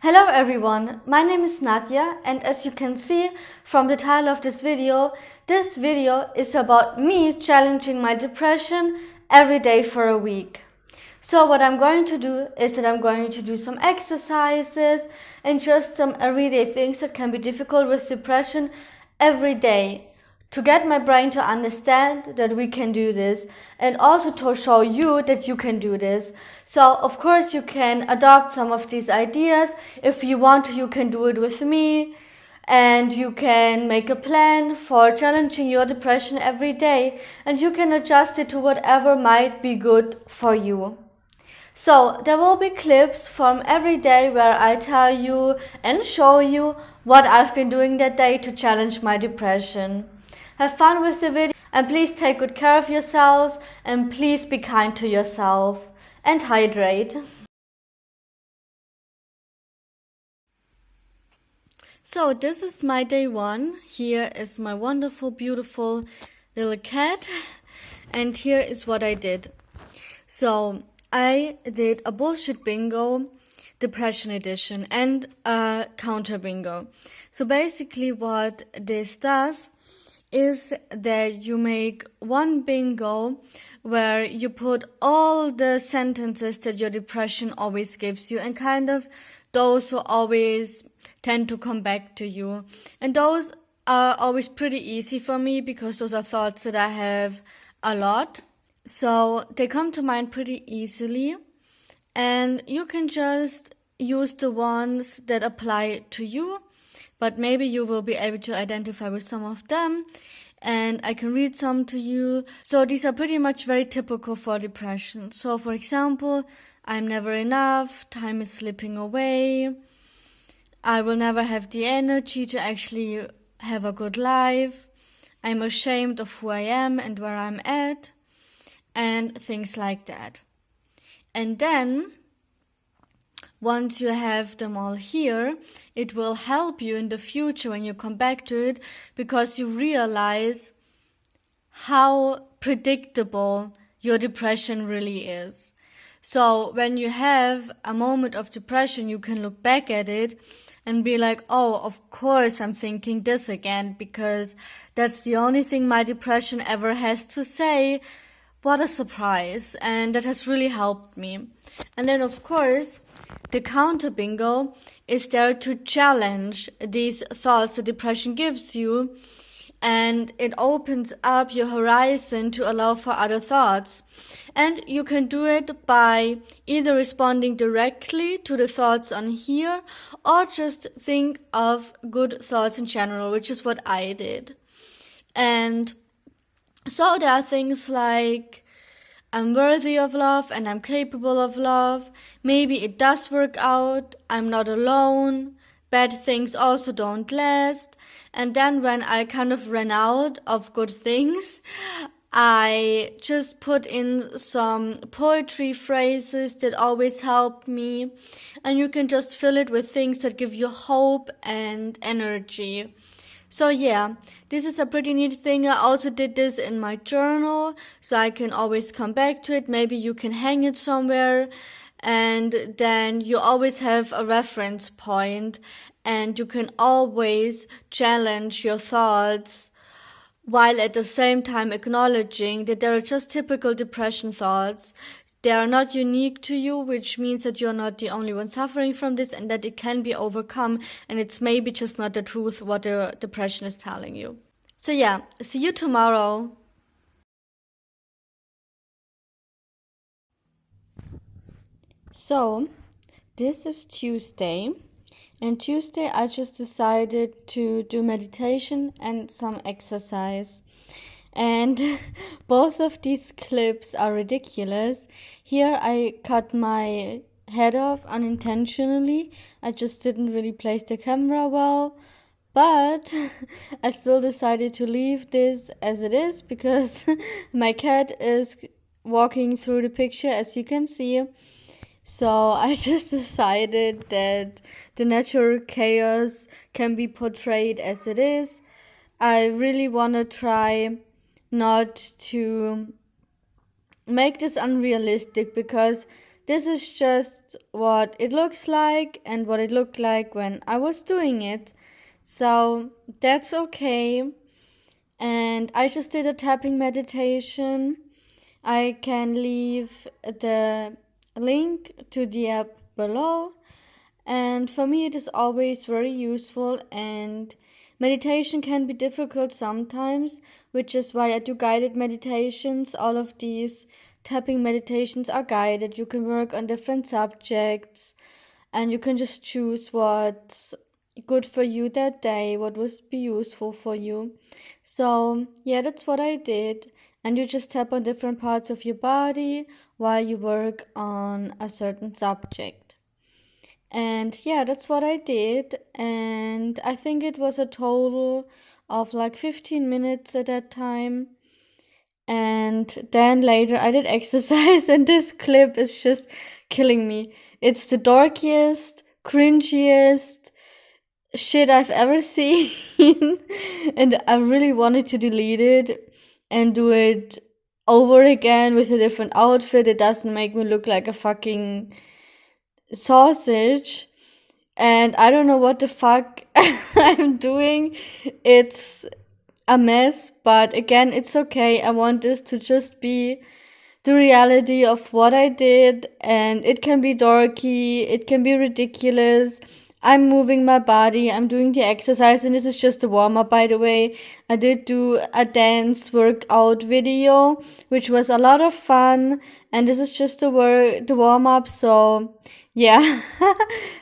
Hello everyone, my name is Nadia, and as you can see from the title of this video is about me challenging my depression every day for a week. So what I'm going to do is that I'm going to do some exercises and just some everyday things that can be difficult with depression every day, to get my brain to understand that we can do this, and also to show you that you can do this. So of course you can adopt some of these ideas. If you want to, you can do it with me, and you can make a plan for challenging your depression every day, and you can adjust it to whatever might be good for you. So there will be clips from every day where I tell you and show you what I've been doing that day to challenge my depression. Have fun with the video, and please take good care of yourselves, and please be kind to yourself and hydrate. So this is my day one. Here is my wonderful, beautiful little cat, and here is what I did. So I did a bullshit bingo, depression edition, and a counter bingo. So basically what this does is that you make one bingo where you put all the sentences that your depression always gives you, and kind of those who always tend to come back to you. And those are always pretty easy for me because those are thoughts that I have a lot. So they come to mind pretty easily, and you can just use the ones that apply to you, but maybe you will be able to identify with some of them, and I can read some to you. So these are pretty much very typical for depression. So for example, I'm never enough, time is slipping away, I will never have the energy to actually have a good life, I'm ashamed of who I am and where I'm at, and things like that. And then once you have them all here, it will help you in the future when you come back to it, because you realize how predictable your depression really is. So when you have a moment of depression, you can look back at it and be like, oh, of course I'm thinking this again, because that's the only thing my depression ever has to say. What a surprise. And that has really helped me. And then of course, the counter bingo is there to challenge these thoughts that depression gives you, and it opens up your horizon to allow for other thoughts. And you can do it by either responding directly to the thoughts on here, or just think of good thoughts in general, which is what I did. And so there are things like, I'm worthy of love and I'm capable of love. Maybe it does work out. I'm not alone. Bad things also don't last. And then when I kind of ran out of good things, I just put in some poetry phrases that always help me. And you can just fill it with things that give you hope and energy. So yeah, this is a pretty neat thing. I also did this in my journal, so I can always come back to it. Maybe you can hang it somewhere, and then you always have a reference point, and you can always challenge your thoughts while at the same time acknowledging that they are just typical depression thoughts. They are not unique to you, which means that you're not the only one suffering from this, and that it can be overcome, and it's maybe just not the truth what the depression is telling you. So yeah, see you tomorrow. So this is Tuesday, and Tuesday I just decided to do meditation and some exercise. And both of these clips are ridiculous. Here I cut my head off unintentionally. I just didn't really place the camera well. But I still decided to leave this as it is, because my cat is walking through the picture, as you can see. So I just decided that the natural chaos can be portrayed as it is. I really want to try not to make this unrealistic, because This is just what it looks like and what it looked like when I was doing it. So that's okay. And I just did a tapping meditation. I can leave the link to the app below. And for me, it is always very useful, and meditation can be difficult sometimes, which is why I do guided meditations. All of these tapping meditations are guided. You can work on different subjects, and you can just choose what's good for you that day, what would be useful for you. So, yeah, that's what I did. And you just tap on different parts of your body while you work on a certain subject. And yeah, that's what I did. And I think it was a total of like 15 minutes at that time. And then later I did exercise, and this clip is just killing me. It's the dorkiest, cringiest shit I've ever seen. And I really wanted to delete it and do it over again with a different outfit. It doesn't make me look like a fucking sausage, and I don't know what the fuck I'm doing. It's a mess, but again, it's okay. I want this to just be the reality of what I did, and it can be dorky, it can be ridiculous. I'm moving my body, I'm doing the exercise, and this is just a warm up, by the way. I did do a dance workout video, which was a lot of fun, and this is just the warm up. So yeah,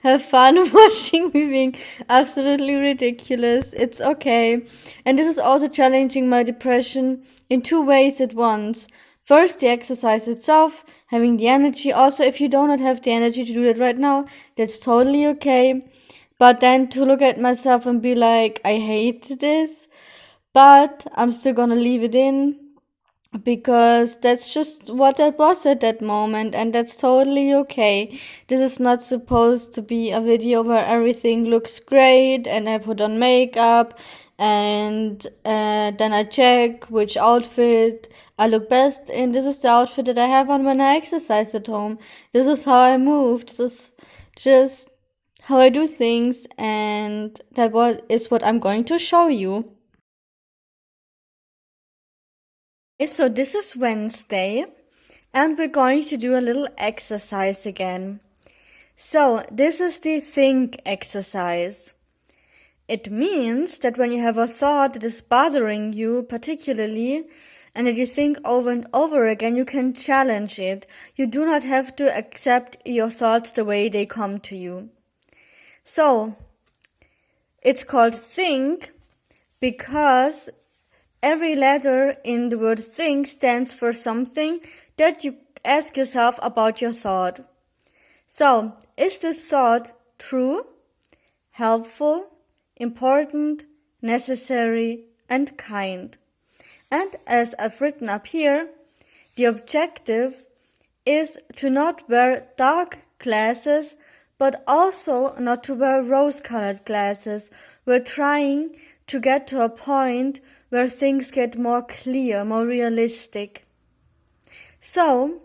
have fun watching me being absolutely ridiculous. It's okay. And this is also challenging my depression in two ways at once. First, the exercise itself, having the energy. Also, if you do not have the energy to do that right now, that's totally okay. But then to look at myself and be like, I hate this, but I'm still gonna leave it in because that's just what that was at that moment, and that's totally okay. This is not supposed to be a video where everything looks great and I put on makeup and then I check which outfit I look best in. This is the outfit that I have on when I exercise at home. This is how I move. This is just how I do things, and that is what I'm going to show you. So this is Wednesday, and we're going to do a little exercise again. So this is the think exercise. It means that when you have a thought that is bothering you particularly, and that you think over and over again, you can challenge it. You do not have to accept your thoughts the way they come to you. So it's called think because every letter in the word think stands for something that you ask yourself about your thought. So, is this thought true, helpful, important, necessary, and kind? And as I've written up here, the objective is to not wear dark glasses, but also not to wear rose-colored glasses. We're trying to get to a point where things get more clear, more realistic. So,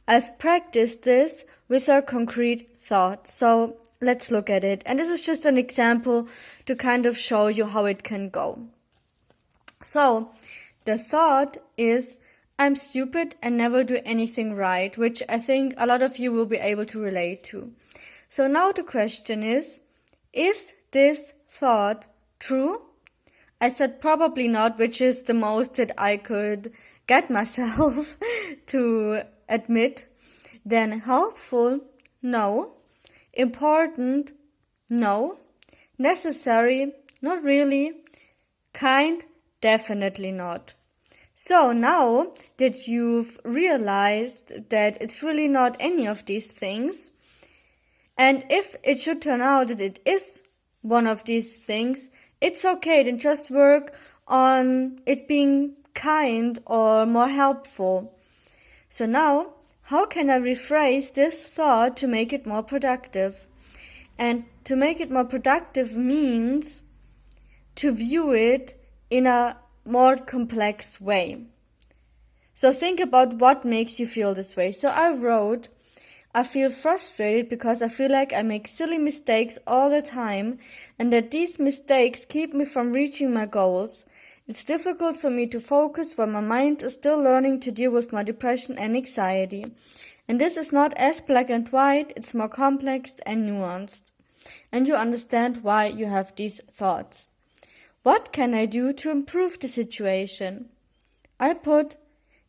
I've practiced this with a concrete thought. So, let's look at it. And this is just an example to kind of show you how it can go. So, the thought is, I'm stupid and never do anything right, which I think a lot of you will be able to relate to. So now the question is this thought true? I said probably not, which is the most that I could get myself to admit. Then helpful? No. Important? No. Necessary? Not really. Kind? Definitely not. So now that you've realized that it's really not any of these things, and if it should turn out that it is one of these things, it's okay, then just work on it being kind or more helpful. So now, how can I rephrase this thought to make it more productive? And to make it more productive means to view it in a more complex way. So think about what makes you feel this way. So I wrote, I feel frustrated because I feel like I make silly mistakes all the time and that these mistakes keep me from reaching my goals. It's difficult for me to focus when my mind is still learning to deal with my depression and anxiety. And this is not as black and white, it's more complex and nuanced. And you understand why you have these thoughts. What can I do to improve the situation? I put,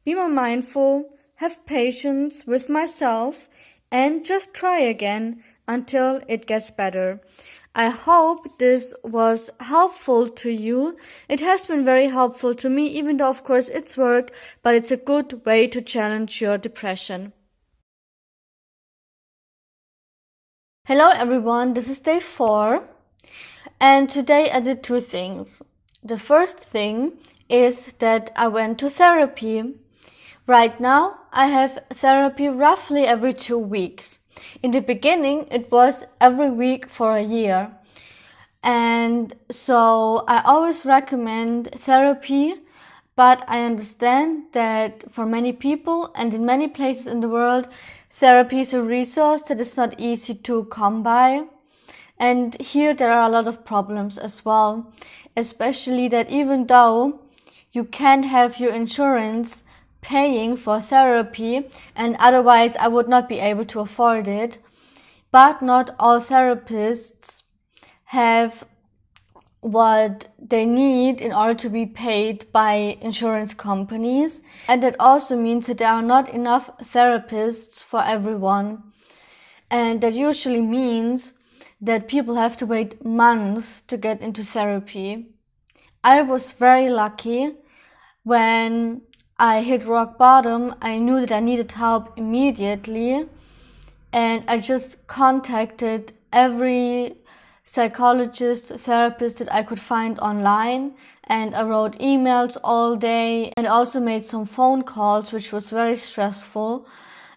be more mindful, have patience with myself, and just try again until it gets better. I hope this was helpful to you. It has been very helpful to me, even though of course it's work, but it's a good way to challenge your depression. Hello everyone, this is day 4, and today I did 2 things. The first thing is that I went to therapy. Right now, I have therapy roughly every 2 weeks. In the beginning, it was every week for a year. And so I always recommend therapy, but I understand that for many people and in many places in the world, therapy is a resource that is not easy to come by. And here there are a lot of problems as well, especially that even though you can have your insurance paying for therapy, and otherwise I would not be able to afford it. But not all therapists have what they need in order to be paid by insurance companies. And that also means that there are not enough therapists for everyone. And that usually means that people have to wait months to get into therapy. I was very lucky. When I hit rock bottom, I knew that I needed help immediately, and I just contacted every psychologist, therapist that I could find online, and I wrote emails all day and also made some phone calls, which was very stressful,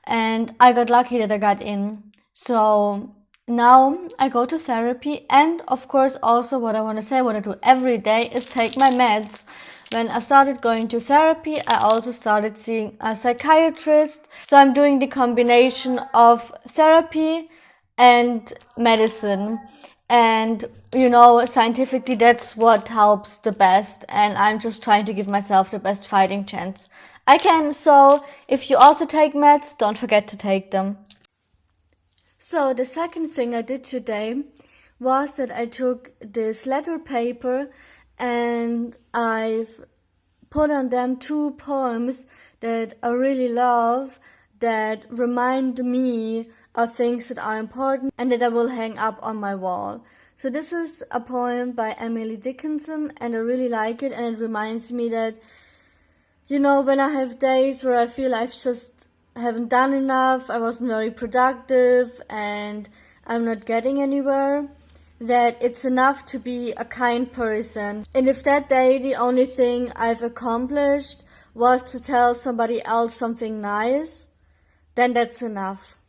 and I got lucky that I got in. So now I go to therapy, and of course also what I want to say, what I do every day is take my meds. When I started going to therapy, I also started seeing a psychiatrist. So I'm doing the combination of therapy and medicine. And, scientifically that's what helps the best. And I'm just trying to give myself the best fighting chance I can. So if you also take meds, don't forget to take them. So the second thing I did today was that I took this letter paper and I've put on them 2 poems that I really love, that remind me of things that are important and that I will hang up on my wall. So this is a poem by Emily Dickinson, and I really like it, and it reminds me that, when I have days where I feel I've just haven't done enough, I wasn't very productive, and I'm not getting anywhere, that it's enough to be a kind person. And if that day the only thing I've accomplished was to tell somebody else something nice, then that's enough.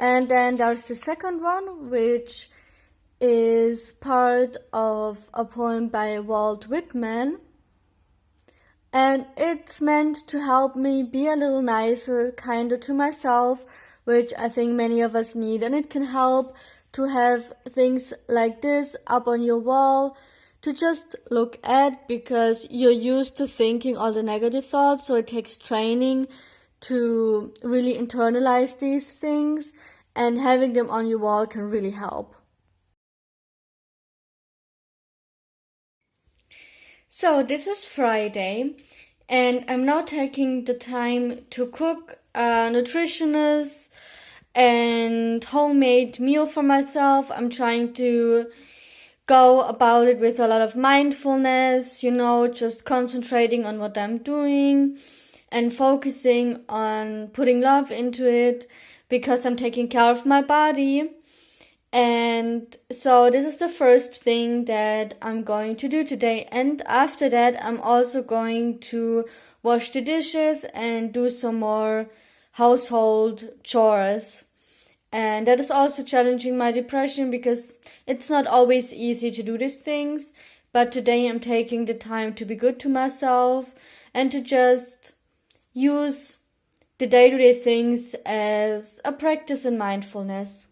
And then there's the second one, which is part of a poem by Walt Whitman. And it's meant to help me be a little nicer, kinder to myself, which I think many of us need. And it can help to have things like this up on your wall to just look at, because you're used to thinking all the negative thoughts, so it takes training to really internalize these things, and having them on your wall can really help. So this is Friday, and I'm now taking the time to cook a nutritious and homemade meal for myself. I'm trying to go about it with a lot of mindfulness, just concentrating on what I'm doing and focusing on putting love into it, because I'm taking care of my body. And so this is the first thing that I'm going to do today. And after that, I'm also going to wash the dishes and do some more household chores. And that is also challenging my depression, because it's not always easy to do these things. But today I'm taking the time to be good to myself and to just use the day-to-day things as a practice in mindfulness.